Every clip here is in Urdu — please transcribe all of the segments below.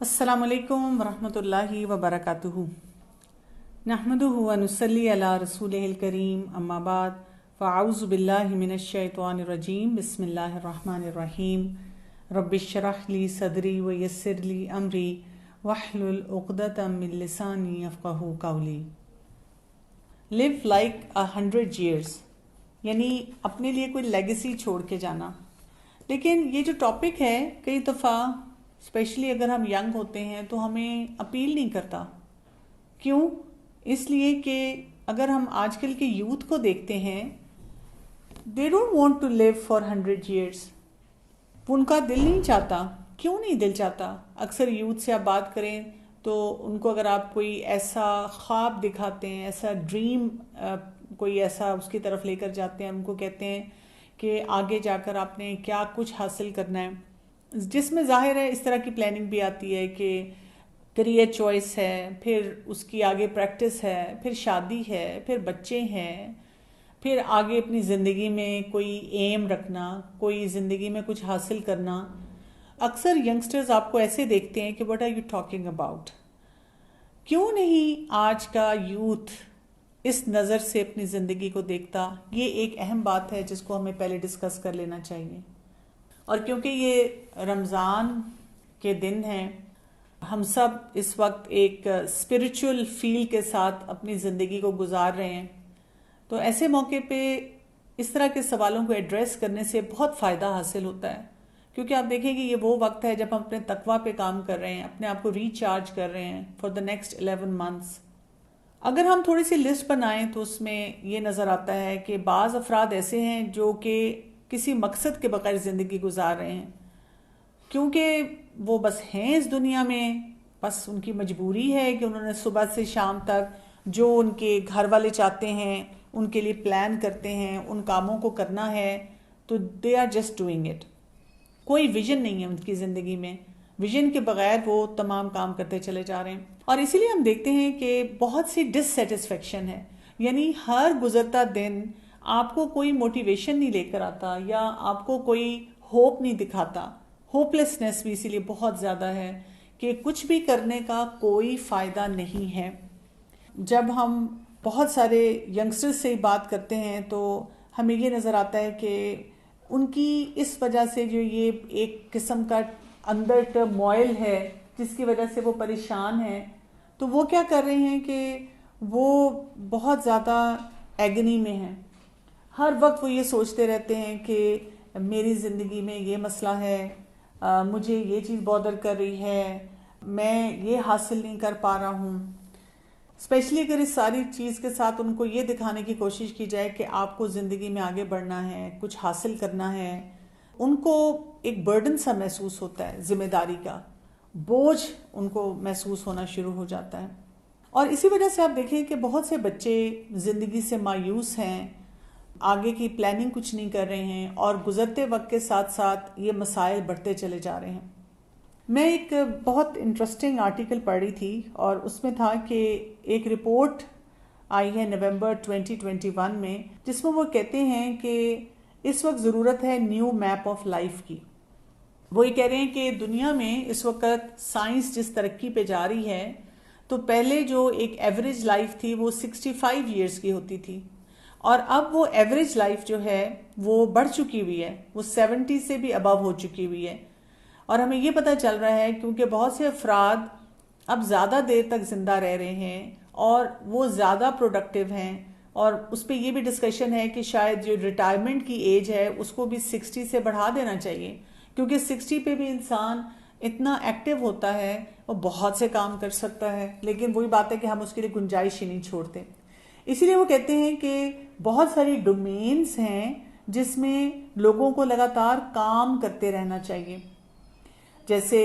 السلام علیکم ورحمۃ اللہ وبرکاتہ۔ نحمدہ ونصلی علی رسولہ الکریم، اما بعد فاعوذ باللہ من الشیطان الرجیم، بسم اللہ الرحمن الرحیم۔ رب اشرح لی صدری ویسر لی امری واحلل عقدۃ من لسانی یفقہوا قولی۔ لیو لائک 100 years، یعنی اپنے لیے کوئی لیگیسی چھوڑ کے جانا۔ لیکن یہ جو ٹاپک ہے کئی دفعہ اسپیشلی اگر ہم ینگ ہوتے ہیں تو ہمیں اپیل نہیں کرتا۔ کیوں؟ اس لیے کہ اگر ہم آج کل کے یوتھ کو دیکھتے ہیں، they don't want to live for 100 years۔ ان کا دل نہیں چاہتا۔ کیوں نہیں دل چاہتا؟ اکثر یوتھ سے آپ بات کریں تو ان کو اگر آپ کوئی ایسا خواب دکھاتے ہیں، ایسا ڈریم کوئی ایسا اس کی طرف لے کر جاتے ہیں، ان کو کہتے ہیں کہ آگے جا کر آپ نے کیا کچھ حاصل کرنا ہے، جس میں ظاہر ہے اس طرح کی پلاننگ بھی آتی ہے کہ کریئر چوائس ہے، پھر اس کی آگے پریکٹس ہے، پھر شادی ہے، پھر بچے ہیں، پھر آگے اپنی زندگی میں کوئی ایم رکھنا، کوئی زندگی میں کچھ حاصل کرنا۔ اکثر ینگسٹرز آپ کو ایسے دیکھتے ہیں کہ what are you talking about? کیوں نہیں آج کا یوتھ اس نظر سے اپنی زندگی کو دیکھتا؟ یہ ایک اہم بات ہے جس کو ہمیں پہلے ڈسکس کر لینا چاہیے۔ اور کیونکہ یہ رمضان کے دن ہیں، ہم سب اس وقت ایک اسپرچل فیل کے ساتھ اپنی زندگی کو گزار رہے ہیں، تو ایسے موقع پہ اس طرح کے سوالوں کو ایڈریس کرنے سے بہت فائدہ حاصل ہوتا ہے۔ کیونکہ آپ دیکھیں کہ یہ وہ وقت ہے جب ہم اپنے تقویٰ پہ کام کر رہے ہیں، اپنے آپ کو ریچارج کر رہے ہیں فار دا نیکسٹ 11 months۔ اگر ہم تھوڑی سی لسٹ بنائیں تو اس میں یہ نظر آتا ہے کہ بعض افراد ایسے ہیں جو کہ کسی مقصد کے بغیر زندگی گزار رہے ہیں، کیونکہ وہ بس ہیں اس دنیا میں، بس ان کی مجبوری ہے کہ انہوں نے صبح سے شام تک جو ان کے گھر والے چاہتے ہیں ان کے لیے پلان کرتے ہیں، ان کاموں کو کرنا ہے، تو they are just doing it. کوئی ویژن نہیں ہے ان کی زندگی میں، ویژن کے بغیر وہ تمام کام کرتے چلے جا رہے ہیں۔ اور اسی لیے ہم دیکھتے ہیں کہ بہت سی ڈس سیٹسفیکشن ہے، یعنی ہر گزرتا دن آپ کو کوئی موٹیویشن نہیں لے کر آتا یا آپ کو کوئی ہوپ نہیں دکھاتا۔ ہوپلیسنس بھی اسی لیے بہت زیادہ ہے کہ کچھ بھی کرنے کا کوئی فائدہ نہیں ہے۔ جب ہم بہت سارے ینگسٹر سے بات کرتے ہیں تو ہمیں یہ نظر آتا ہے کہ ان کی اس وجہ سے جو یہ ایک قسم کا اندر ٹرموائل ہے جس کی وجہ سے وہ پریشان ہیں، تو وہ کیا کر رہے ہیں کہ وہ بہت زیادہ ایگنی میں ہیں۔ ہر وقت وہ یہ سوچتے رہتے ہیں کہ میری زندگی میں یہ مسئلہ ہے، مجھے یہ چیز بادر کر رہی ہے، میں یہ حاصل نہیں کر پا رہا ہوں۔ اسپیشلی اگر اس ساری چیز کے ساتھ ان کو یہ دکھانے کی کوشش کی جائے کہ آپ کو زندگی میں آگے بڑھنا ہے، کچھ حاصل کرنا ہے، ان کو ایک برڈن سا محسوس ہوتا ہے، ذمہ داری کا بوجھ ان کو محسوس ہونا شروع ہو جاتا ہے۔ اور اسی وجہ سے آپ دیکھیں کہ بہت سے بچے زندگی سے مایوس ہیں، آگے کی پلاننگ کچھ نہیں کر رہے ہیں، اور گزرتے وقت کے ساتھ ساتھ یہ مسائل بڑھتے چلے جا رہے ہیں۔ میں ایک بہت انٹرسٹنگ آرٹیکل پڑھ رہی تھی اور اس میں تھا کہ ایک رپورٹ آئی ہے نومبر 2021 میں، جس میں وہ کہتے ہیں کہ اس وقت ضرورت ہے نیو میپ آف لائف کی۔ وہ یہ کہہ رہے ہیں کہ دنیا میں اس وقت سائنس جس ترقی پہ جا رہی ہے، تو پہلے جو ایک ایوریج لائف تھی وہ 65 years کی ہوتی تھی، اور اب وہ ایوریج لائف جو ہے وہ بڑھ چکی ہوئی ہے، وہ 70 سے بھی ابو ہو چکی ہوئی ہے۔ اور ہمیں یہ پتہ چل رہا ہے کیونکہ بہت سے افراد اب زیادہ دیر تک زندہ رہ رہے ہیں اور وہ زیادہ پروڈکٹیو ہیں، اور اس پہ یہ بھی ڈسکشن ہے کہ شاید جو ریٹائرمنٹ کی ایج ہے اس کو بھی 60 سے بڑھا دینا چاہیے، کیونکہ 60 پہ بھی انسان اتنا ایکٹیو ہوتا ہے، وہ بہت سے کام کر سکتا ہے، لیکن وہی بات ہے کہ ہم اس کے لیے گنجائش ہی نہیں چھوڑتے۔ اسی لیے وہ کہتے ہیں کہ بہت ساری ڈومینز ہیں جس میں لوگوں کو لگاتار کام کرتے رہنا چاہیے، جیسے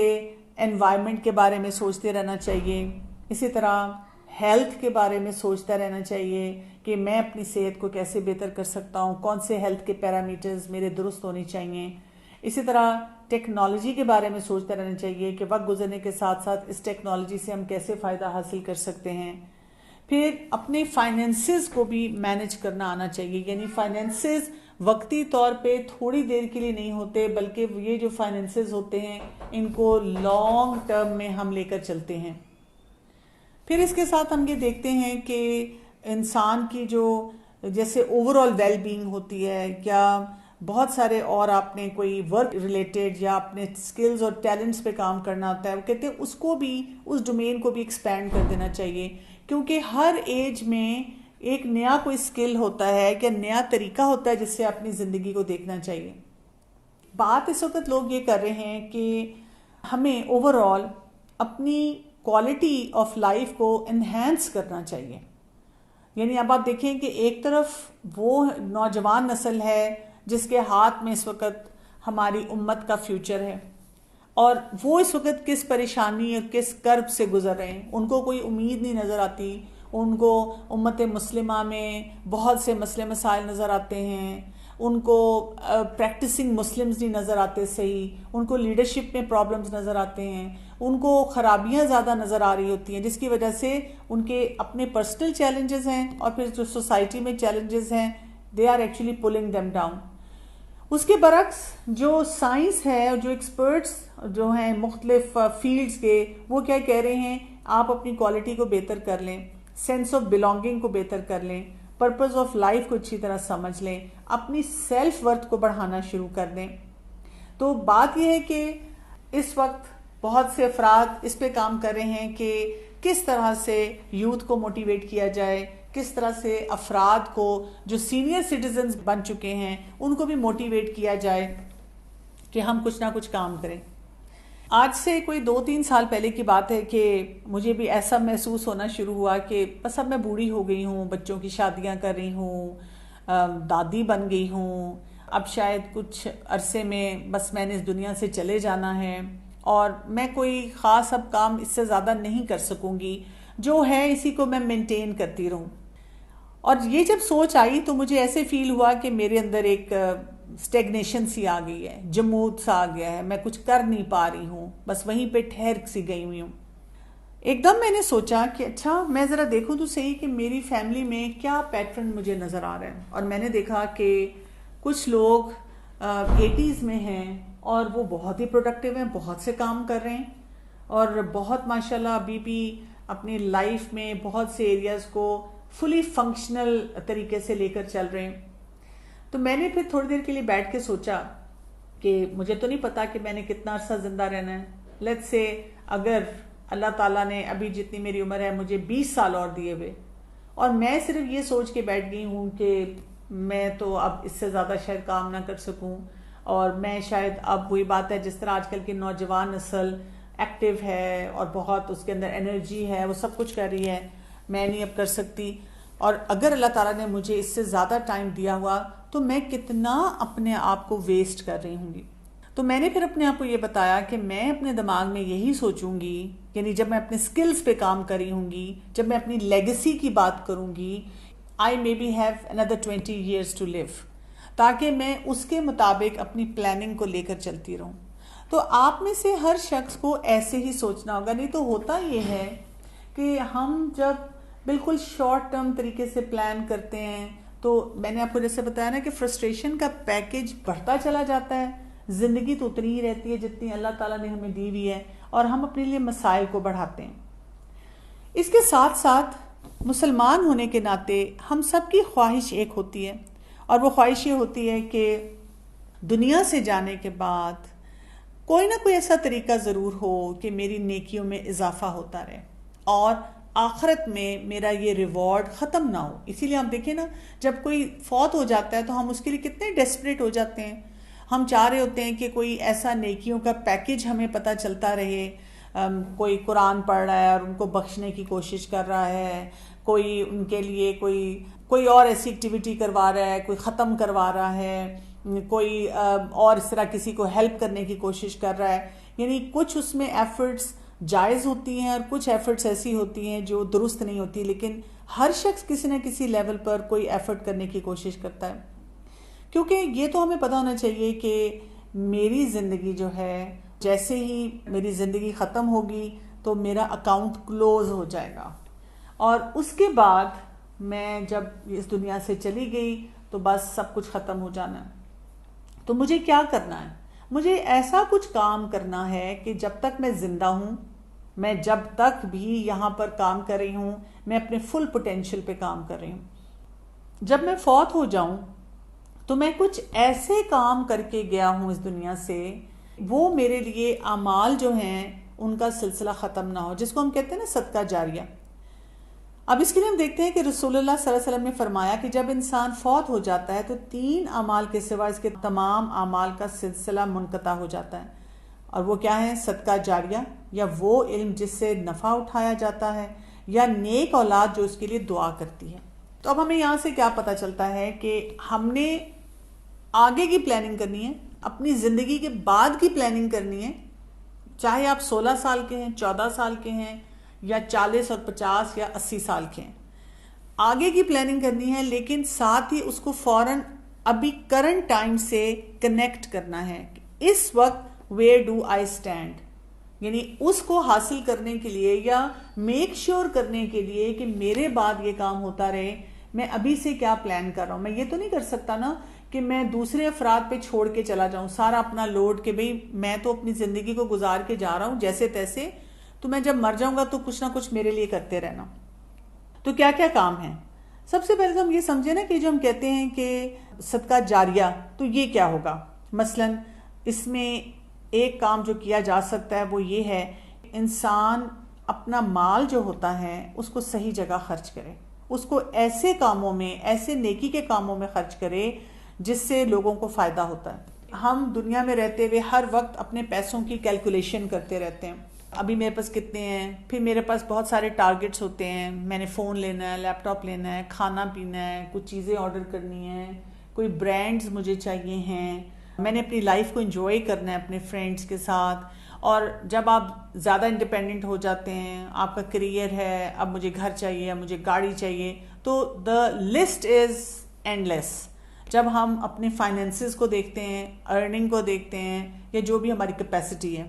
انوائرمنٹ کے بارے میں سوچتے رہنا چاہیے، اسی طرح ہیلتھ کے بارے میں سوچتا رہنا چاہیے کہ میں اپنی صحت کو کیسے بہتر کر سکتا ہوں، کون سے ہیلتھ کے پیرامیٹرز میرے درست ہونے چاہیے۔ اسی طرح ٹیکنالوجی کے بارے میں سوچتا رہنا چاہیے کہ وقت گزرنے کے ساتھ ساتھ اس ٹیکنالوجی سے ہم کیسے فائدہ حاصل کر سکتے ہیں۔ پھر اپنے فائنینسز کو بھی مینج کرنا آنا چاہیے، یعنی فائنینسز وقتی طور پہ تھوڑی دیر کے لیے نہیں ہوتے، بلکہ یہ جو فائنینسز ہوتے ہیں ان کو لانگ ٹرم میں ہم لے کر چلتے ہیں۔ پھر اس کے ساتھ ہم یہ دیکھتے ہیں کہ انسان کی جو جیسے اوور آل ویل بینگ ہوتی ہے، یا بہت سارے اور آپ نے کوئی ورک ریلیٹڈ یا اپنے سکلز اور ٹیلنٹس پہ کام کرنا ہوتا ہے، وہ کہتے ہیں اس کو بھی، اس ڈومین کو بھی ایکسپینڈ کر دینا چاہیے، کیونکہ ہر ایج میں ایک نیا کوئی سکل ہوتا ہے کہ نیا طریقہ ہوتا ہے جس سے اپنی زندگی کو دیکھنا چاہیے۔ بات اس وقت لوگ یہ کر رہے ہیں کہ ہمیں اوور آل اپنی کوالٹی آف لائف کو انہینس کرنا چاہیے۔ یعنی اب آپ دیکھیں کہ ایک طرف وہ نوجوان نسل ہے جس کے ہاتھ میں اس وقت ہماری امت کا فیوچر ہے، اور وہ اس وقت کس پریشانی اور کس کرب سے گزر رہے ہیں، ان کو کوئی امید نہیں نظر آتی، ان کو امت مسلمہ میں بہت سے مسئلے مسائل نظر آتے ہیں، ان کو پریکٹسنگ مسلمز نہیں نظر آتے صحیح، ان کو لیڈرشپ میں پرابلمز نظر آتے ہیں، ان کو خرابیاں زیادہ نظر آ رہی ہوتی ہیں، جس کی وجہ سے ان کے اپنے پرسنل چیلنجز ہیں اور پھر جو سوسائٹی میں چیلنجز ہیں they are actually pulling them down. اس کے برعکس جو سائنس ہے اور جو ایکسپرٹس جو ہیں مختلف فیلڈز کے، وہ کیا کہہ رہے ہیں، آپ اپنی کوالٹی کو بہتر کر لیں، سینس آف بلانگنگ کو بہتر کر لیں، پرپز آف لائف کو اچھی طرح سمجھ لیں، اپنی سیلف ورتھ کو بڑھانا شروع کر دیں۔ تو بات یہ ہے کہ اس وقت بہت سے افراد اس پہ کام کر رہے ہیں کہ کس طرح سے یوتھ کو موٹیویٹ کیا جائے، کس طرح سے افراد کو جو سینئر سٹیزنز بن چکے ہیں ان کو بھی موٹیویٹ کیا جائے کہ ہم کچھ نہ کچھ کام کریں۔ آج سے کوئی 2-3 سال پہلے کی بات ہے کہ مجھے بھی ایسا محسوس ہونا شروع ہوا کہ بس اب میں بوڑھی ہو گئی ہوں، بچوں کی شادیاں کر رہی ہوں، دادی بن گئی ہوں، اب شاید کچھ عرصے میں بس میں نے اس دنیا سے چلے جانا ہے، اور میں کوئی خاص اب کام اس سے زیادہ نہیں کر سکوں گی، جو ہے اسی کو میں مینٹین کرتی رہوں۔ اور یہ جب سوچ آئی تو مجھے ایسے فیل ہوا کہ میرے اندر ایک اسٹیگنیشن سی آ گئی ہے، جمود سا آ گیا ہے، میں کچھ کر نہیں پا رہی ہوں، بس وہیں پہ ٹھہر سی گئی ہوئی ہوں۔ ایک دم میں نے سوچا کہ اچھا میں ذرا دیکھوں تو صحیح کہ میری فیملی میں کیا پیٹرن مجھے نظر آ رہا ہے، اور میں نے دیکھا کہ کچھ لوگ 80s میں ہیں اور وہ بہت ہی پروڈکٹیو ہیں، بہت سے کام کر رہے ہیں، اور بہت ماشاءاللہ ابھی بھی اپنی لائف میں بہت سے ایریاز کو فلی فنکشنل طریقے سے لے کر چل رہے ہیں۔ تو میں نے پھر تھوڑی دیر کے لیے بیٹھ کے سوچا کہ مجھے تو نہیں پتا کہ میں نے کتنا عرصہ زندہ رہنا ہے، لیٹس سے اگر اللہ تعالیٰ نے ابھی جتنی میری عمر ہے مجھے 20 سال اور دیے ہوئے، اور میں صرف یہ سوچ کے بیٹھ گئی ہوں کہ میں تو اب اس سے زیادہ شاید کام نہ کر سکوں، اور میں شاید اب وہی بات ہے جس طرح آج کل کی نوجوان نسل ایکٹیو ہے اور بہت اس کے اندر انرجی ہے، وہ سب کچھ کر رہی ہے، میں نہیں اب کر سکتی، اور اگر اللہ تعالیٰ نے مجھے اس سے زیادہ ٹائم دیا ہوا تو میں کتنا اپنے آپ کو ویسٹ کر رہی ہوں گی۔ تو میں نے پھر اپنے آپ کو یہ بتایا کہ میں اپنے دماغ میں یہی سوچوں گی، یعنی جب میں اپنے سکلز پہ کام کر رہی ہوں گی، جب میں اپنی لیگیسی کی بات کروں گی، I maybe have another 20 years to live، تاکہ میں اس کے مطابق اپنی پلاننگ کو لے کر چلتی رہوں۔ تو آپ میں سے ہر شخص کو ایسے ہی سوچنا ہوگا، نہیں تو ہوتا یہ ہے کہ ہم جب بالکل شارٹ ٹرم طریقے سے پلان کرتے ہیں تو میں نے آپ کو جیسے بتایا نا کہ فرسٹریشن کا پیکیج بڑھتا چلا جاتا ہے، زندگی تو اتنی ہی رہتی ہے جتنی اللہ تعالیٰ نے ہمیں دی ہوئی ہے، اور ہم اپنے لیے مسائل کو بڑھاتے ہیں۔ اس کے ساتھ ساتھ مسلمان ہونے کے ناطے ہم سب کی خواہش ایک ہوتی ہے، اور وہ خواہش یہ ہوتی ہے کہ دنیا سے جانے کے بعد کوئی نہ کوئی ایسا طریقہ ضرور ہو کہ میری نیکیوں میں اضافہ ہوتا رہے، اور آخرت میں میرا یہ ریوارڈ ختم نہ ہو۔ اسی لیے ہم دیکھیں نا، جب کوئی فوت ہو جاتا ہے تو ہم اس کے لیے کتنے ڈیسپریٹ ہو جاتے ہیں، ہم چاہ رہے ہوتے ہیں کہ کوئی ایسا نیکیوں کا پیکیج ہمیں پتہ چلتا رہے، کوئی قرآن پڑھ رہا ہے اور ان کو بخشنے کی کوشش کر رہا ہے، کوئی ان کے لیے کوئی اور ایسی ایکٹیویٹی کروا رہا ہے، کوئی ختم کروا رہا ہے، کوئی اور اس طرح کسی کو ہیلپ کرنے کی کوشش کر رہا ہے، یعنی کچھ اس میں ایفرٹس جائز ہوتی ہیں اور کچھ ایفرٹس ایسی ہوتی ہیں جو درست نہیں ہوتی، لیکن ہر شخص کسی نہ کسی لیول پر کوئی ایفرٹ کرنے کی کوشش کرتا ہے، کیونکہ یہ تو ہمیں پتہ ہونا چاہیے کہ میری زندگی جو ہے جیسے ہی میری زندگی ختم ہوگی تو میرا اکاؤنٹ کلوز ہو جائے گا، اور اس کے بعد میں جب اس دنیا سے چلی گئی تو بس سب کچھ ختم ہو جانا ہے. تو مجھے کیا کرنا ہے؟ مجھے ایسا کچھ کام کرنا ہے کہ جب تک میں زندہ ہوں، میں جب تک بھی یہاں پر کام کر رہی ہوں، میں اپنے فل پوٹینشیل پہ کام کر رہی ہوں. جب میں فوت ہو جاؤں تو میں کچھ ایسے کام کر کے گیا ہوں اس دنیا سے، وہ میرے لیے اعمال جو ہیں ان کا سلسلہ ختم نہ ہو، جس کو ہم کہتے ہیں نا صدقہ جاریہ. اب اس کے لیے ہم دیکھتے ہیں کہ رسول اللہ صلی اللہ علیہ وسلم نے فرمایا کہ جب انسان فوت ہو جاتا ہے تو 3 اعمال کے سوا اس کے تمام اعمال کا سلسلہ منقطع ہو جاتا ہے. اور وہ کیا ہے؟ صدقہ جاریہ، یا وہ علم جس سے نفع اٹھایا جاتا ہے، یا نیک اولاد جو اس کے لیے دعا کرتی ہے. تو اب ہمیں یہاں سے کیا پتہ چلتا ہے کہ ہم نے آگے کی پلاننگ کرنی ہے، اپنی زندگی کے بعد کی پلاننگ کرنی ہے. چاہے آپ 16 سال کے ہیں، 14 سال کے ہیں، یا 40 اور 50 یا 80 سال کے ہیں، آگے کی پلاننگ کرنی ہے، لیکن ساتھ ہی اس کو فوراً ابھی کرنٹ ٹائم سے کنیکٹ کرنا ہے. اس وقت ویئر ڈو آئی اسٹینڈ، یعنی اس کو حاصل کرنے کے لیے یا میک شیور کرنے کے لیے کہ میرے بعد یہ کام ہوتا رہے، میں ابھی سے کیا پلان کر رہا ہوں. میں یہ تو نہیں کر سکتا نا کہ میں دوسرے افراد پہ چھوڑ کے چلا جاؤں سارا اپنا لوڈ، کہ بھئی میں تو اپنی زندگی کو گزار کے جا رہا ہوں جیسے تیسے، تو میں جب مر جاؤں گا تو کچھ نہ کچھ میرے لیے کرتے رہنا. تو کیا کیا کام ہیں؟ سب سے پہلے تو ہم یہ سمجھیں نا کہ جو ہم کہتے ہیں کہ صدقہ جاریہ، تو یہ کیا ہوگا؟ مثلا اس میں ایک کام جو کیا جا سکتا ہے وہ یہ ہے، انسان اپنا مال جو ہوتا ہے اس کو صحیح جگہ خرچ کرے، اس کو ایسے کاموں میں، ایسے نیکی کے کاموں میں خرچ کرے جس سے لوگوں کو فائدہ ہوتا ہے. ہم دنیا میں رہتے ہوئے ہر وقت اپنے پیسوں کی کیلکولیشن کرتے رہتے ہیں، ابھی میرے پاس کتنے ہیں، پھر میرے پاس بہت سارے ٹارگٹس ہوتے ہیں، میں نے فون لینا ہے، لیپ ٹاپ لینا ہے، کھانا پینا ہے، کچھ چیزیں آرڈر کرنی ہیں، کوئی برانڈز مجھے چاہیے ہیں، میں نے اپنی لائف کو انجوائے کرنا ہے اپنے فرینڈز کے ساتھ. اور جب آپ زیادہ انڈیپینڈنٹ ہو جاتے ہیں، آپ کا کریئر ہے، اب مجھے گھر چاہیے، اب مجھے گاڑی چاہیے، تو دا لسٹ از اینڈ لیس. جب ہم اپنے فائنینسز کو دیکھتے ہیں، ارننگ کو دیکھتے ہیں، یا جو بھی ہماری کیپیسٹی ہے،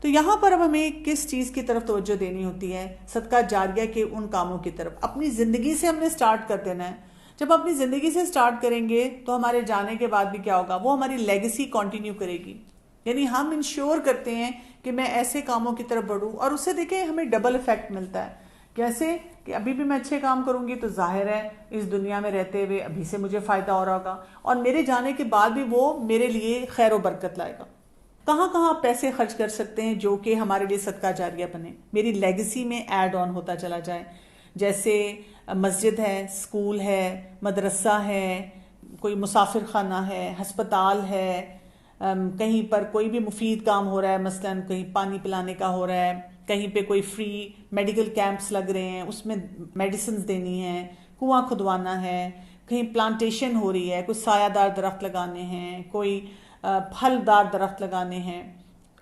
تو یہاں پر اب ہمیں کس چیز کی طرف توجہ دینی ہوتی ہے؟ صدقہ جاریہ کے ان کاموں کی طرف. اپنی زندگی سے ہم نے سٹارٹ کر دینا ہے. جب اپنی زندگی سے سٹارٹ کریں گے تو ہمارے جانے کے بعد بھی کیا ہوگا؟ وہ ہماری لیگیسی کنٹینیو کرے گی. یعنی ہم انشور کرتے ہیں کہ میں ایسے کاموں کی طرف بڑھوں، اور اس سے دیکھیں ہمیں ڈبل ایفیکٹ ملتا ہے. کیسے؟ کہ ابھی بھی میں اچھے کام کروں گی تو ظاہر ہے اس دنیا میں رہتے ہوئے ابھی سے مجھے فائدہ ہو رہا ہوگا، اور میرے جانے کے بعد بھی وہ میرے لیے خیر و برکت لائے گا. کہاں کہاں آپ پیسے خرچ کر سکتے ہیں جو کہ ہمارے لیے صدقہ جاریہ بنے، میری لیگیسی میں ایڈ آن ہوتا چلا جائے؟ جیسے مسجد ہے، اسکول ہے، مدرسہ ہے، کوئی مسافر خانہ ہے، ہسپتال ہے، کہیں پر کوئی بھی مفید کام ہو رہا ہے، مثلا کہیں پانی پلانے کا ہو رہا ہے، کہیں پہ کوئی فری میڈیکل کیمپس لگ رہے ہیں، اس میں میڈیسنز دینی ہیں، کنواں کھدوانا ہے، کہیں پلانٹیشن ہو رہی ہے، کوئی سایہ دار درخت لگانے ہیں، کوئی پھلدار درخت لگانے ہیں.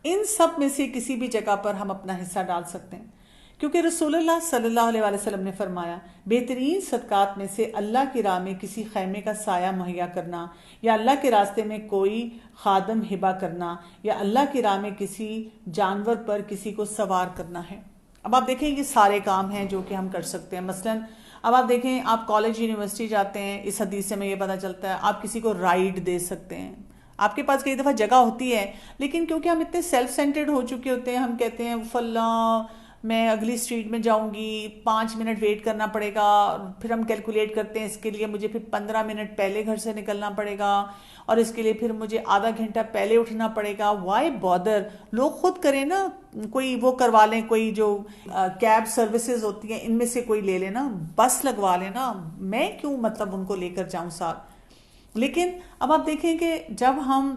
ان سب میں سے کسی بھی جگہ پر ہم اپنا حصہ ڈال سکتے ہیں، کیونکہ رسول اللہ صلی اللہ علیہ وسلم نے فرمایا بہترین صدقات میں سے اللہ کی راہ میں کسی خیمے کا سایہ مہیا کرنا، یا اللہ کے راستے میں کوئی خادم ہبہ کرنا، یا اللہ کی راہ میں کسی جانور پر کسی کو سوار کرنا ہے. اب آپ دیکھیں یہ سارے کام ہیں جو کہ ہم کر سکتے ہیں. مثلا اب آپ دیکھیں، آپ کالج یونیورسٹی جاتے ہیں، اس حدیث سے ہمیں یہ پتہ چلتا ہے آپ کسی کو رائڈ دے سکتے ہیں. آپ کے پاس کئی دفعہ جگہ ہوتی ہے، لیکن کیونکہ ہم اتنے سیلف سینٹرڈ ہو چکے ہوتے ہیں، ہم کہتے ہیں فلاں میں اگلی اسٹریٹ میں جاؤں گی، 5 منٹ ویٹ کرنا پڑے گا، پھر ہم کیلکولیٹ کرتے ہیں اس کے لیے مجھے پھر 15 منٹ پہلے گھر سے نکلنا پڑے گا، اور اس کے لیے پھر مجھے آدھا گھنٹہ پہلے اٹھنا پڑے گا. Y bother? لوگ خود کریں نا، کوئی وہ کروا لیں، کوئی جو کیب سروسز ہوتی ہیں ان میں سے کوئی لے لینا، بس لگوا لینا، میں کیوں مطلب ان کو لے کر جاؤں ساتھ. لیکن اب آپ دیکھیں کہ جب ہم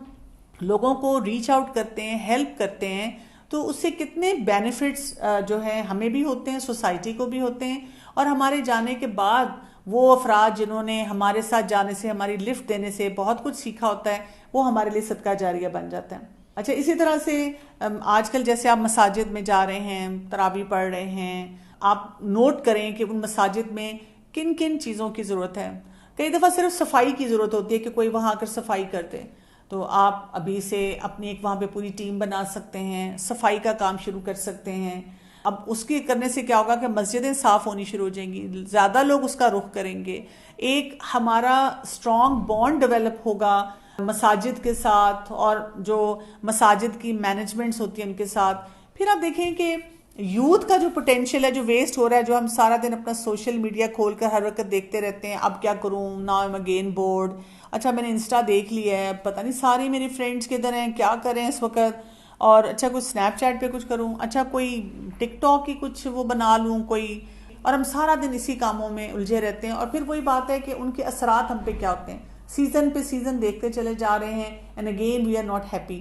لوگوں کو ریچ آؤٹ کرتے ہیں، ہیلپ کرتے ہیں، تو اس سے کتنے بینیفٹس جو ہیں ہمیں بھی ہوتے ہیں، سوسائٹی کو بھی ہوتے ہیں، اور ہمارے جانے کے بعد وہ افراد جنہوں نے ہمارے ساتھ جانے سے، ہماری لفٹ دینے سے بہت کچھ سیکھا ہوتا ہے، وہ ہمارے لیے صدقہ جاریہ بن جاتا ہے. اچھا، اسی طرح سے آج کل جیسے آپ مساجد میں جا رہے ہیں، تراویح پڑھ رہے ہیں، آپ نوٹ کریں کہ ان مساجد میں کن کن چیزوں کی ضرورت ہے. کئی دفعہ صرف صفائی کی ضرورت ہوتی ہے کہ کوئی وہاں آ کر صفائی کر دے، تو آپ ابھی سے اپنی ایک وہاں پہ پوری ٹیم بنا سکتے ہیں، صفائی کا کام شروع کر سکتے ہیں. اب اس کی کرنے سے کیا ہوگا کہ مسجدیں صاف ہونی شروع ہو جائیں گی, زیادہ لوگ اس کا رخ کریں گے, ایک ہمارا اسٹرانگ بانڈ ڈیولپ ہوگا مساجد کے ساتھ اور جو مساجد کی مینجمنٹس ہوتی ہیں ان کے ساتھ. پھر آپ دیکھیں کہ یوتھ کا جو پوٹینشیل ہے جو ویسٹ ہو رہا ہے, جو ہم سارا دن اپنا سوشل میڈیا کھول کر ہر وقت دیکھتے رہتے ہیں, اب کیا کروں, ناؤ ایم اگین بورڈ, اچھا میں نے انسٹا دیکھ لیا ہے, پتہ نہیں ساری میری فرینڈس کدھر ہیں, کیا کریں اس وقت, اور اچھا کوئی اسنیپ چیٹ پہ کچھ کروں, اچھا کوئی ٹک ٹاک کی کچھ وہ بنا لوں کوئی, اور ہم سارا دن اسی کاموں میں الجھے رہتے ہیں. اور پھر وہی بات ہے کہ ان کے اثرات ہم پہ کیا ہوتے ہیں, سیزن پہ سیزن دیکھتے چلے جا رہے ہیں, and again we are not happy.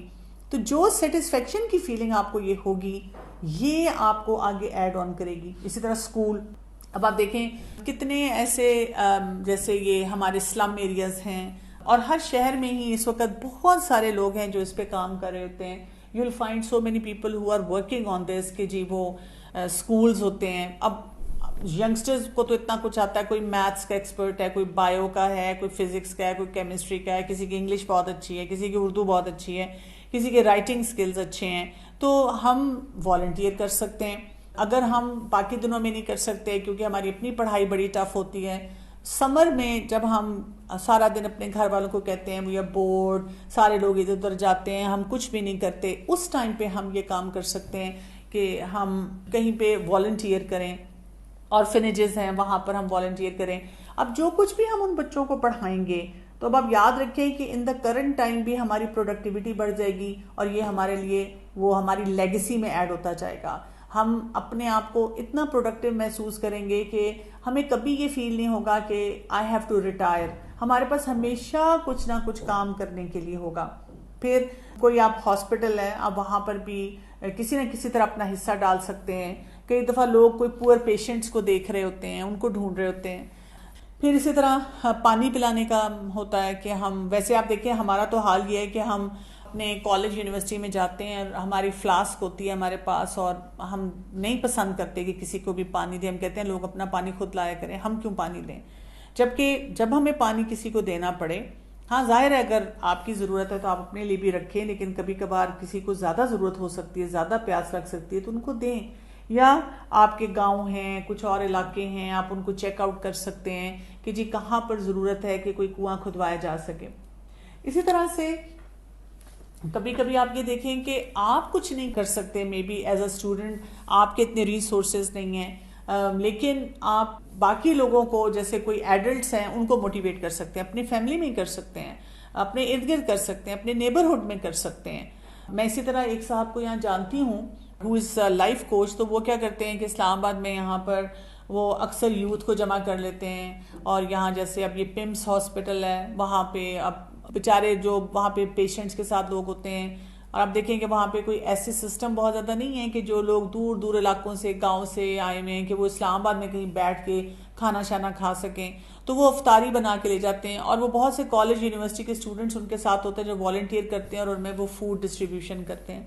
تو جو سیٹسفیکشن کی فیلنگ آپ کو یہ ہوگی, یہ آپ کو آگے ایڈ آن کرے گی. اسی طرح اسکول, اب آپ دیکھیں کتنے ایسے جیسے یہ ہمارے سلم ایریاز ہیں, اور ہر شہر میں ہی اس وقت بہت سارے لوگ ہیں جو اس پہ کام کر رہے ہوتے ہیں. You will find so many people who are working on this, کہ جی وہ اسکولز ہوتے ہیں. اب ینگسٹرز کو تو اتنا کچھ آتا ہے, کوئی میتھس کا ایکسپرٹ ہے, کوئی بایو کا ہے, کوئی فزکس کا ہے, کوئی کیمسٹری کا ہے, کسی کی انگلش بہت اچھی ہے, کسی کی اردو بہت اچھی ہے, کسی کے رائٹنگ سکلز اچھے ہیں. تو ہم والنٹیئر کر سکتے ہیں. اگر ہم باقی دنوں میں نہیں کر سکتے کیونکہ ہماری اپنی پڑھائی بڑی ٹف ہوتی ہے, سمر میں جب ہم سارا دن اپنے گھر والوں کو کہتے ہیں وی آر بورڈ, سارے لوگ ادھر ادھر جاتے ہیں, ہم کچھ بھی نہیں کرتے, اس ٹائم پہ ہم یہ کام کر سکتے ہیں کہ ہم کہیں پہ والنٹیئر کریں, آرفنیجز ہیں وہاں پر ہم والنٹیئر کریں. اب جو کچھ بھی ہم ان بچوں کو پڑھائیں گے, تو اب آپ یاد رکھیں کہ ان دا کرنٹ ٹائم بھی ہماری پروڈکٹیوٹی بڑھ جائے گی, اور یہ ہمارے لیے وہ ہماری لیگیسی میں ایڈ ہوتا جائے گا. ہم اپنے آپ کو اتنا پروڈکٹیو محسوس کریں گے کہ ہمیں کبھی یہ فیل نہیں ہوگا کہ آئی ہیو ٹو ریٹائر. ہمارے پاس ہمیشہ کچھ نہ کچھ کام کرنے کے لیے ہوگا. پھر کوئی آپ ہاسپٹل ہے, آپ وہاں پر بھی کسی نہ کسی طرح اپنا حصہ ڈال سکتے ہیں. کئی دفعہ لوگ کوئی پور پیشنٹس کو دیکھ رہے ہوتے ہیں, ان کو ڈھونڈ رہے ہوتے ہیں. پھر اسی طرح پانی پلانے کا ہوتا ہے کہ ہم, ویسے آپ دیکھیں ہمارا تو حال یہ ہے کہ ہم اپنے کالج یونیورسٹی میں جاتے ہیں اور ہماری فلاسک ہوتی ہے ہمارے پاس, اور ہم نہیں پسند کرتے کہ کسی کو بھی پانی دیں. ہم کہتے ہیں لوگ اپنا پانی خود لایا کریں, ہم کیوں پانی دیں. جبکہ جب ہمیں پانی کسی کو دینا پڑے, ہاں ظاہر ہے اگر آپ کی ضرورت ہے تو آپ اپنے لیے بھی رکھیں, لیکن کبھی کبھار کسی کو زیادہ ضرورت ہو سکتی ہے, زیادہ پیاس لگ سکتی ہے, تو ان کو دیں. یا آپ کے گاؤں ہیں, کچھ اور علاقے ہیں, آپ ان کو چیک آؤٹ کر سکتے ہیں کہ جی کہاں پر ضرورت ہے کہ کوئی کنواں کھدوایا جا سکے. اسی طرح سے کبھی کبھی آپ یہ دیکھیں کہ آپ کچھ نہیں کر سکتے, maybe as a student آپ کے اتنے ریسورسز نہیں ہیں, لیکن آپ باقی لوگوں کو, جیسے کوئی ایڈلٹس ہیں, ان کو موٹیویٹ کر سکتے ہیں, اپنی فیملی میں کر سکتے ہیں, اپنے ارد گرد کر سکتے ہیں, اپنے نیبرہڈ میں کر سکتے ہیں. میں اسی طرح ایک صاحب کو یہاں جانتی ہوں who is لائف کوچ, تو وہ کیا کرتے ہیں کہ اسلام آباد میں یہاں پر وہ اکثر یوتھ کو جمع کر لیتے ہیں, اور یہاں جیسے اب یہ پمس ہاسپٹل ہے, وہاں پہ اب بیچارے جو وہاں پہ پیشنٹس کے ساتھ لوگ ہوتے ہیں, اور آپ دیکھیں کہ وہاں پہ کوئی ایسے سسٹم بہت زیادہ نہیں ہے کہ جو لوگ دور دور علاقوں سے, گاؤں سے آئے ہوئے ہیں کہ وہ اسلام آباد میں کہیں بیٹھ کے کھانا شانا کھا سکیں, تو وہ افطاری بنا کے لے جاتے ہیں. اور وہ بہت سے کالج یونیورسٹی کے اسٹوڈنٹس ان کے ساتھ ہوتے ہیں جو والنٹیئر کرتے ہیں, اور ان میں وہ فوڈ ڈسٹریبیوشن کرتے ہیں.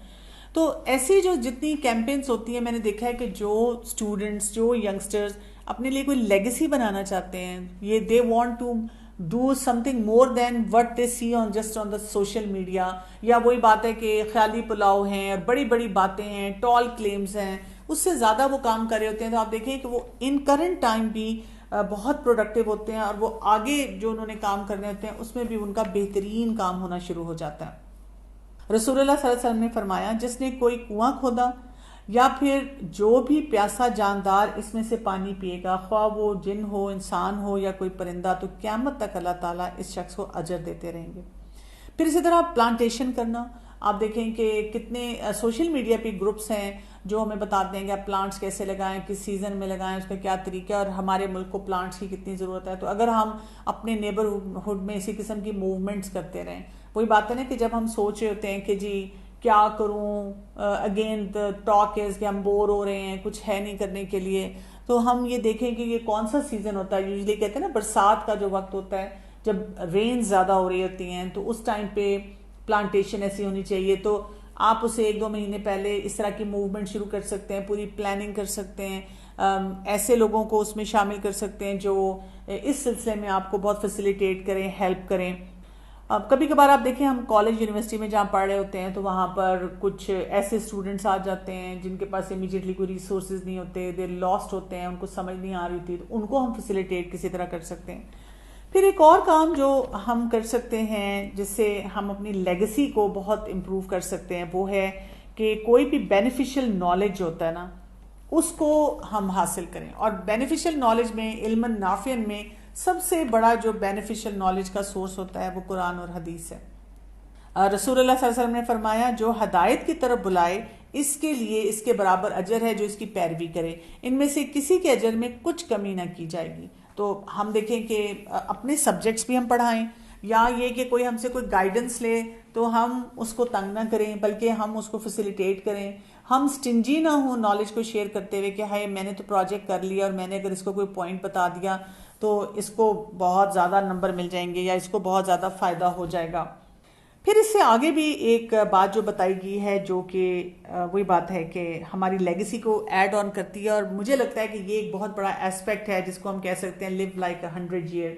تو ایسی جو جتنی کیمپینز ہوتی ہیں, میں نے دیکھا ہے کہ جو اسٹوڈنٹس, جو ینگسٹرز اپنے لیے کوئی لیگیسی بنانا چاہتے ہیں, یہ they want to do something more than what they see on just on the social media, یا وہی بات ہے کہ خیالی پلاؤ ہیں, بڑی بڑی باتیں ہیں, ٹال کلیمز ہیں, اس سے زیادہ وہ کام کر رہے ہوتے ہیں. تو آپ دیکھیں کہ وہ ان کرنٹ ٹائم بھی بہت پروڈکٹیو ہوتے ہیں, اور وہ آگے جو انہوں نے کام کرنے ہوتے ہیں اس میں بھی ان کا بہترین کام ہونا شروع ہو جاتا ہے. رسول اللہ صلی اللہ علیہ وسلم نے فرمایا, جس نے کوئی کنواں کھودا یا پھر جو بھی پیاسا جاندار اس میں سے پانی پیے گا, خواہ وہ جن ہو, انسان ہو یا کوئی پرندہ, تو قیامت تک اللہ تعالیٰ اس شخص کو اجر دیتے رہیں گے. پھر اسی طرح پلانٹیشن کرنا, آپ دیکھیں کہ کتنے سوشل میڈیا پہ گروپس ہیں جو ہمیں بتاتے ہیں کہ آپ پلانٹس کیسے لگائیں, کس سیزن میں لگائیں, اس کا کیا طریقہ ہے, اور ہمارے ملک کو پلانٹس کی کتنی ضرورت ہے. تو اگر ہم اپنے نیبرہڈ میں اسی قسم کی موومنٹس کرتے رہیں, وہی بات ہے نا کہ جب ہم سوچ رہے ہوتے ہیں کہ جی کیا کروں, اگین دا ٹاک از کہ ہم بور ہو رہے ہیں, کچھ ہے نہیں کرنے کے لیے, تو ہم یہ دیکھیں کہ یہ کون سا سیزن ہوتا ہے. یوزلی کہتے ہیں نا برسات کا جو وقت ہوتا ہے, جب رین زیادہ ہو رہی ہوتی ہیں, تو اس ٹائم پہ پلانٹیشن ایسی ہونی چاہیے. تو آپ اسے 1-2 مہینے پہلے اس طرح کی موومنٹ شروع کر سکتے ہیں, پوری پلاننگ کر سکتے ہیں, ایسے لوگوں کو اس میں شامل کر سکتے ہیں جو اس سلسلے میں آپ کو بہت فیسیلیٹیٹ کریں, ہیلپ کریں. اب کبھی کبھار آپ دیکھیں ہم کالج یونیورسٹی میں جہاں پڑھ رہے ہوتے ہیں تو وہاں پر کچھ ایسے اسٹوڈنٹس آ جاتے ہیں جن کے پاس امیجیٹلی کوئی ریسورسز نہیں ہوتے، دے لاسٹ ہوتے ہیں، ان کو سمجھ نہیں آ رہی ہوتی، تو ان کو ہم فیسیلیٹیٹ کسی طرح کر سکتے ہیں۔ پھر ایک اور کام جو ہم کر سکتے ہیں جس سے ہم اپنی لیگسی کو بہت امپروو کر سکتے ہیں، وہ ہے کہ کوئی بھی بینیفیشل نالج جو ہوتا ہے نا اس کو ہم حاصل کریں۔ اور بینیفیشل نالج میں، علم نافع میں سب سے بڑا جو بینیفیشل نالج کا سورس ہوتا ہے وہ قرآن اور حدیث ہے۔ رسول اللہ صلی اللہ علیہ وسلم نے فرمایا جو ہدایت کی طرف بلائے اس کے لیے اس کے برابر اجر ہے جو اس کی پیروی کرے، ان میں سے کسی کے اجر میں کچھ کمی نہ کی جائے گی۔ تو ہم دیکھیں کہ اپنے سبجیکٹس بھی ہم پڑھائیں، یا یہ کہ کوئی ہم سے کوئی گائیڈنس لے تو ہم اس کو تنگ نہ کریں بلکہ ہم اس کو فیسیلیٹیٹ کریں، ہم سٹنجی نہ ہوں نالج کو شیئر کرتے ہوئے کہ ہائے میں نے تو پروجیکٹ کر لیا اور میں نے اگر اس کو کوئی پوائنٹ بتا دیا تو اس کو بہت زیادہ نمبر مل جائیں گے یا اس کو بہت زیادہ فائدہ ہو جائے گا۔ پھر اس سے آگے بھی ایک بات جو بتائی گئی ہے جو کہ وہی بات ہے کہ ہماری لیگیسی کو ایڈ آن کرتی ہے، اور مجھے لگتا ہے کہ یہ ایک بہت بڑا ایسپیکٹ ہے جس کو ہم کہہ سکتے ہیں لیو لائک 100 ایئر،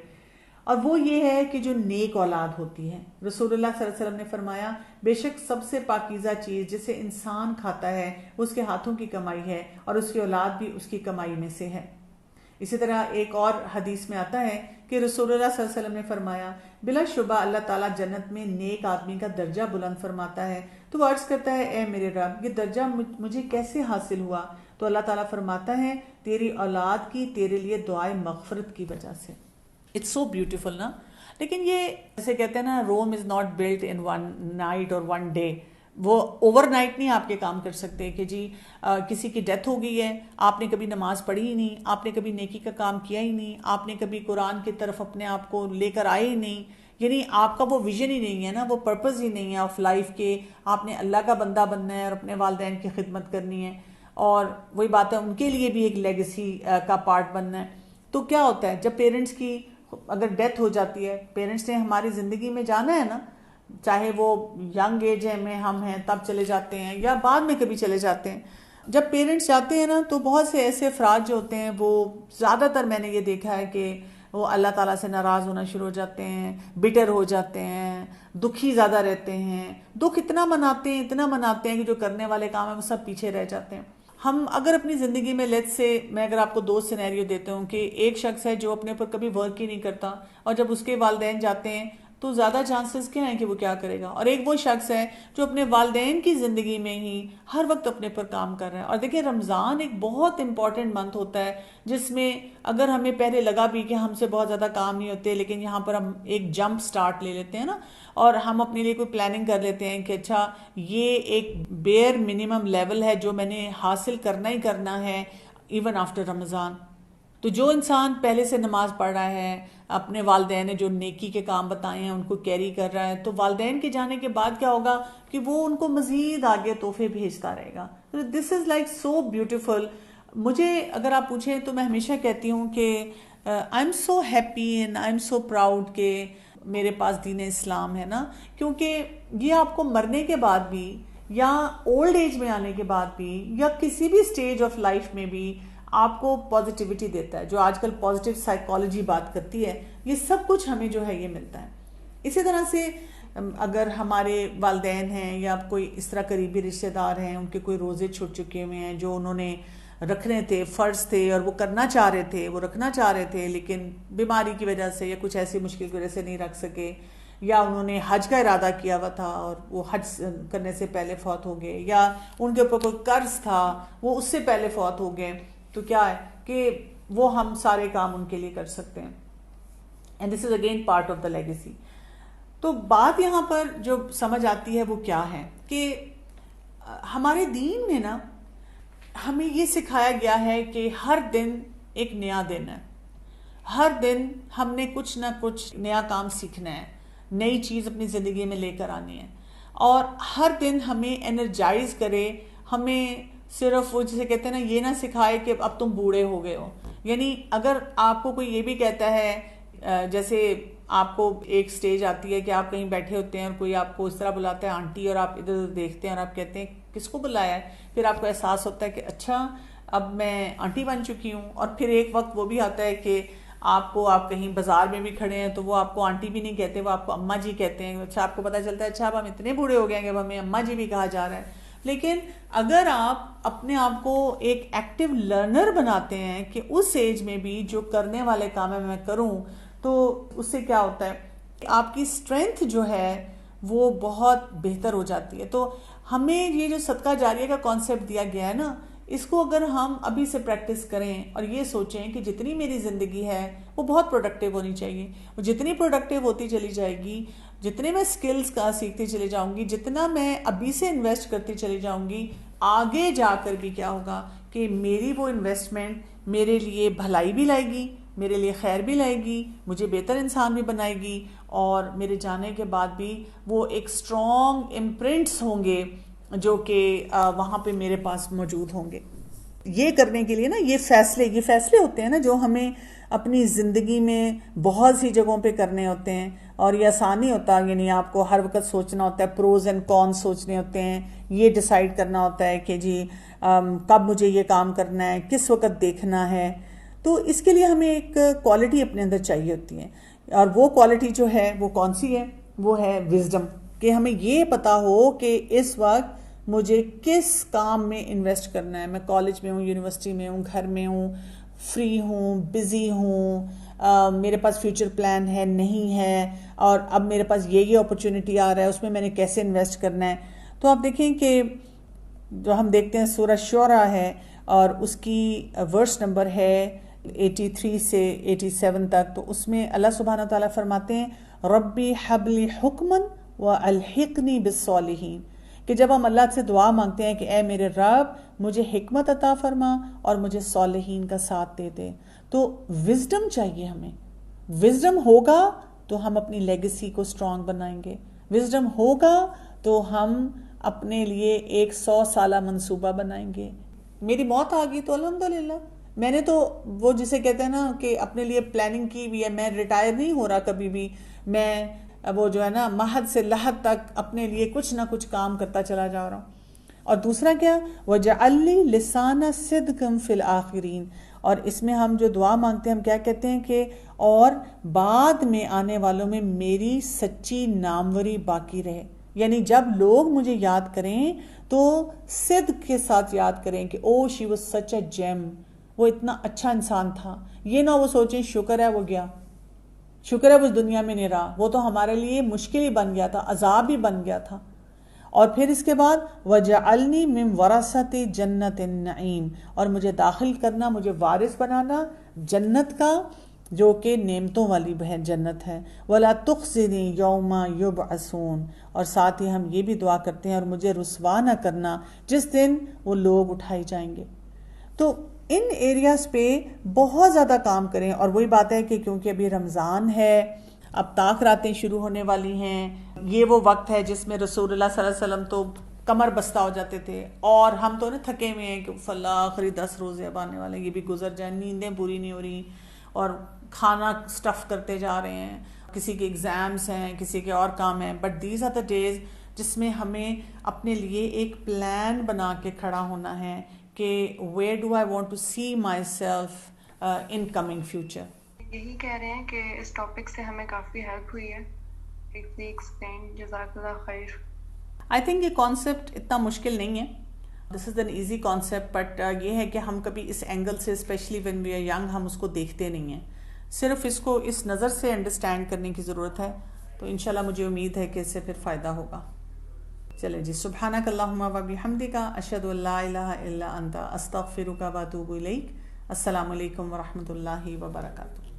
اور وہ یہ ہے کہ جو نیک اولاد ہوتی ہے۔ رسول اللہ صلی اللہ علیہ وسلم نے فرمایا بے شک سب سے پاکیزہ چیز جسے انسان کھاتا ہے اس کے ہاتھوں کی کمائی ہے، اور اس کی اولاد بھی اس کی کمائی میں سے ہے۔ اسی طرح ایک اور حدیث میں آتا ہے کہ رسول اللہ صلی اللہ علیہ وسلم نے فرمایا بلا شبہ اللہ تعالیٰ جنت میں نیک آدمی کا درجہ بلند فرماتا ہے، تو وہ عرض کرتا ہے اے میرے رب یہ درجہ مجھے کیسے حاصل ہوا؟ تو اللہ تعالیٰ فرماتا ہے تیری اولاد کی تیرے لیے دعائے مغفرت کی وجہ سے۔ اٹس سو بیوٹیفل نا؟ لیکن یہ جیسے کہتے ہیں نا Rome is not built in one night اور ون ڈے، وہ اوور نائٹ نہیں آپ کے کام کر سکتے کہ جی کسی کی ڈیتھ ہو گئی ہے، آپ نے کبھی نماز پڑھی ہی نہیں، آپ نے کبھی نیکی کا کام کیا ہی نہیں، آپ نے کبھی قرآن کی طرف اپنے آپ کو لے کر آئے ہی نہیں، یعنی آپ کا وہ ویژن ہی نہیں ہے نا، وہ پرپز ہی نہیں ہے آف لائف کے آپ نے اللہ کا بندہ بننا ہے اور اپنے والدین کی خدمت کرنی ہے، اور وہی بات ہے ان کے لیے بھی ایک لیگیسی کا پارٹ بننا ہے۔ تو کیا ہوتا ہے جب پیرنٹس کی اگر ڈیتھ ہو جاتی ہے، پیرنٹس نے ہماری زندگی میں جانا ہے نا، چاہے وہ ینگ ایج ہے میں ہم ہیں تب چلے جاتے ہیں یا بعد میں کبھی چلے جاتے ہیں، جب پیرنٹس جاتے ہیں نا تو بہت سے ایسے افراد جو ہوتے ہیں وہ زیادہ تر میں نے یہ دیکھا ہے کہ وہ اللہ تعالیٰ سے ناراض ہونا شروع ہو جاتے ہیں، بٹر ہو جاتے ہیں، دکھی زیادہ رہتے ہیں، دکھ اتنا مناتے ہیں کہ جو کرنے والے کام ہیں وہ سب پیچھے رہ جاتے ہیں۔ ہم اگر اپنی زندگی میں لیٹ سے میں اگر آپ کو دو سینیریو دیتا ہوں کہ ایک شخص ہے جو اپنے اوپر کبھی ورک ہی نہیں کرتا اور جب اس کے والدین جاتے ہیں تو زیادہ چانسز کیا ہیں کہ وہ کیا کرے گا، اور ایک وہ شخص ہے جو اپنے والدین کی زندگی میں ہی ہر وقت اپنے پر کام کر رہا ہے۔ اور دیکھیں رمضان ایک بہت امپورٹنٹ منتھ ہوتا ہے جس میں اگر ہمیں پہلے لگا بھی کہ ہم سے بہت زیادہ کام نہیں ہوتے، لیکن یہاں پر ہم ایک جمپ سٹارٹ لے لیتے ہیں نا، اور ہم اپنے لیے کوئی پلاننگ کر لیتے ہیں کہ اچھا یہ ایک بیئر منیمم لیول ہے جو میں نے حاصل کرنا ہی کرنا ہے ایون آفٹر رمضان۔ تو جو انسان پہلے سے نماز پڑھ رہا ہے، اپنے والدین نے جو نیکی کے کام بتائے ہیں ان کو کیری کر رہا ہے، تو والدین کے جانے کے بعد کیا ہوگا کہ وہ ان کو مزید آگے تحفے بھیجتا رہے گا۔ دس از لائک سو بیوٹیفل۔ مجھے اگر آپ پوچھیں تو میں ہمیشہ کہتی ہوں کہ I am so happy and I am so proud کہ میرے پاس دین اسلام ہے نا، کیونکہ یہ آپ کو مرنے کے بعد بھی یا اولڈ ایج میں آنے کے بعد بھی یا کسی بھی سٹیج آف لائف میں بھی آپ کو پازیٹیوٹی دیتا ہے، جو آج کل پازیٹیو سائیکالوجی بات کرتی ہے، یہ سب کچھ ہمیں جو ہے یہ ملتا ہے۔ اسی طرح سے اگر ہمارے والدین ہیں یا کوئی اس طرح قریبی رشتہ دار ہیں، ان کے کوئی روزے چھوٹ چکے ہوئے ہیں جو انہوں نے رکھنے تھے، فرض تھے اور وہ کرنا چاہ رہے تھے، وہ رکھنا چاہ رہے تھے لیکن بیماری کی وجہ سے یا کچھ ایسی مشکل کی وجہ سے نہیں رکھ سکے، یا انہوں نے حج کا ارادہ کیا ہوا تھا اور وہ حج کرنے سے پہلے فوت ہو گئے، یا ان کے اوپر کوئی قرض تھا وہ اس سے پہلے فوت ہو گئے، تو کیا ہے کہ وہ ہم سارے کام ان کے لیے کر سکتے ہیں، and this is again part of the legacy. تو بات یہاں پر جو سمجھ آتی ہے وہ کیا ہے کہ ہمارے دین میں نا ہمیں یہ سکھایا گیا ہے کہ ہر دن ایک نیا دن ہے، ہر دن ہم نے کچھ نہ کچھ نیا کام سیکھنا ہے، نئی چیز اپنی زندگی میں لے کر آنی ہے، اور ہر دن ہمیں انرجائز کرے، ہمیں صرف وہ جسے کہتے ہیں نا یہ نہ سکھائے کہ اب تم بوڑھے ہو گئے ہو۔ یعنی اگر آپ کو کوئی یہ بھی کہتا ہے، جیسے آپ کو ایک سٹیج آتی ہے کہ آپ کہیں بیٹھے ہوتے ہیں اور کوئی آپ کو اس طرح بلاتا ہے آنٹی، اور آپ ادھر ادھر دیکھتے ہیں اور آپ کہتے ہیں کس کو بلایا ہے، پھر آپ کو احساس ہوتا ہے کہ اچھا اب میں آنٹی بن چکی ہوں، اور پھر ایک وقت وہ بھی آتا ہے کہ آپ کو آپ کہیں بازار میں بھی کھڑے ہیں تو وہ آپ کو آنٹی بھی نہیں کہتے, وہ آپ کو اماں جی کہتے ہیں. اچھا آپ کو پتہ چلتا ہے اچھا اب ہم اتنے بوڑھے ہو گئے ہیں کہ اب ہمیں اماں جی بھی کہا جا رہا ہے. لیکن اگر آپ اپنے آپ کو ایک ایکٹیو لرنر بناتے ہیں کہ اس ایج میں بھی جو کرنے والے کام ہے میں کروں, تو اس سے کیا ہوتا ہے کہ آپ کی اسٹرینتھ جو ہے وہ بہت بہتر ہو جاتی ہے. تو ہمیں یہ جو صدقہ جاریہ کا کانسیپٹ دیا گیا ہے نا, اس کو اگر ہم ابھی سے پریکٹس کریں اور یہ سوچیں کہ جتنی میری زندگی ہے وہ بہت پروڈکٹیو ہونی چاہیے, وہ جتنی پروڈکٹیو ہوتی چلی جائے گی, جتنے میں سکلز کا سیکھتی چلی جاؤں گی, جتنا میں ابھی سے انویسٹ کرتی چلی جاؤں گی, آگے جا کر بھی کیا ہوگا کہ میری وہ انویسٹمنٹ میرے لیے بھلائی بھی لائے گی, میرے لیے خیر بھی لائے گی, مجھے بہتر انسان بھی بنائے گی, اور میرے جانے کے بعد بھی وہ ایک اسٹرانگ امپرنٹس ہوں گے جو کہ وہاں پہ میرے پاس موجود ہوں گے. یہ کرنے کے لیے نا یہ فیصلے ہوتے ہیں نا جو ہمیں اپنی زندگی میں بہت سی جگہوں پہ کرنے ہوتے ہیں, اور یہ آسان نہیں ہوتا. یعنی آپ کو ہر وقت سوچنا ہوتا ہے, پروز اینڈ کونس سوچنے ہوتے ہیں, یہ ڈیسائیڈ کرنا ہوتا ہے کہ جی کب مجھے یہ کام کرنا ہے, کس وقت دیکھنا ہے. تو اس کے لیے ہمیں ایک کوالٹی اپنے اندر چاہیے ہوتی ہے, اور وہ کوالٹی جو ہے وہ کون سی ہے, وہ ہے وزڈم. کہ ہمیں یہ پتا ہو کہ اس وقت مجھے کس کام میں انویسٹ کرنا ہے. میں کالج میں ہوں, یونیورسٹی میں ہوں, گھر میں ہوں, فری ہوں, بزی ہوں, میرے پاس فیوچر پلان ہے نہیں ہے, اور اب میرے پاس یہ اپرچونٹی آ رہا ہے, اس میں نے کیسے انویسٹ کرنا ہے. تو آپ دیکھیں کہ جو ہم دیکھتے ہیں سورہ شعراء ہے اور اس کی ورس نمبر ہے 83 سے 87 تک. تو اس میں اللہ سبحانہ تعالیٰ فرماتے ہیں ربی حبلی حکمن و الحقنی بالصالحین, کہ جب ہم اللہ سے دعا مانگتے ہیں کہ اے میرے رب مجھے حکمت عطا فرما اور مجھے صالحین کا ساتھ دے دے, تو وزڈم چاہیے ہمیں. وزڈم ہوگا تو ہم اپنی لیگیسی کو سٹرونگ بنائیں گے, وزڈم ہوگا تو ہم اپنے لیے ایک 100 سالہ منصوبہ بنائیں گے. میری موت آ گئی تو الحمدللہ, میں نے تو وہ جسے کہتے ہیں نا کہ اپنے لیے پلاننگ کی بھی ہے, میں ریٹائر نہیں ہو رہا کبھی بھی, میں وہ جو ہے نا مہد سے لحد تک اپنے لیے کچھ نہ کچھ کام کرتا چلا جا رہا ہوں. اور دوسرا کیا, وَجَعَلْ لِي لِسَانَ صِدْقٍ فِي الْآخِرِينَ, اور اس میں ہم جو دعا مانگتے ہیں ہم کیا کہتے ہیں کہ اور بعد میں آنے والوں میں میری سچی ناموری باقی رہے. یعنی جب لوگ مجھے یاد کریں تو صدق کے ساتھ یاد کریں کہ او شی واز سچ اے جیم, وہ اتنا اچھا انسان تھا. یہ نہ وہ سوچیں شکر ہے وہ گیا, شکر ہے وہ اس دنیا میں نہیں رہا, وہ تو ہمارے لیے مشکل ہی بن گیا تھا, عذاب ہی بن گیا تھا. اور پھر اس کے بعد وَجَعَلْنِي مِن وَرَثَةِ جَنَّةِ النَّعِيمِ, اور مجھے داخل کرنا, مجھے وارث بنانا جنت کا جو کہ نعمتوں والی جنت ہے. وَلَا تُخْزِنِي يَوْمَ يُبْعَثُونَ, اور ساتھ ہی ہم یہ بھی دعا کرتے ہیں اور مجھے رسوا نہ کرنا جس دن وہ لوگ اٹھائے جائیں گے. تو ان ایریاز پہ بہت زیادہ کام کریں. اور وہی بات ہے کہ کیونکہ ابھی رمضان ہے, اب طاق راتیں شروع ہونے والی ہیں, یہ وہ وقت ہے جس میں رسول اللہ صلی اللہ علیہ وسلم تو کمر بستہ ہو جاتے تھے, اور ہم تو تھکے ہوئے ہیں کہ فلاں آخری 10 روزے اب آنے والے, یہ بھی گزر جائیں, نیندیں پوری نہیں ہو رہی, اور کھانا سٹف کرتے جا رہے ہیں, کسی کے ایگزامز ہیں, کسی کے اور کام ہیں. But these are the days جس میں ہمیں اپنے لیے ایک پلان بنا کے کھڑا ہونا ہے کہ where do I want to see myself in coming future. یہی کہہ رہے ہیں کہ اس ٹاپک سے ہمیں کافی ہیلپ ہوئی ہے. ایکسپلین, جزاک اللہ خیر. آئی تھنک یہ کانسیپٹ اتنا مشکل نہیں ہے, this is an easy concept, but یہ ہے کہ ہم کبھی اس اینگل سے specially when we are young ہم اس کو دیکھتے نہیں ہیں, صرف اس کو اس نظر سے انڈرسٹینڈ کرنے کی ضرورت ہے. تو انشاءاللہ مجھے امید ہے کہ اس سے پھر فائدہ ہوگا. چلے جی, سبحانک اللہم و بحمدک, اشہد ان لا الہ الا انت, استغفرک و اتوب الیک. السلام علیکم ورحمۃ اللہ وبرکاتہ.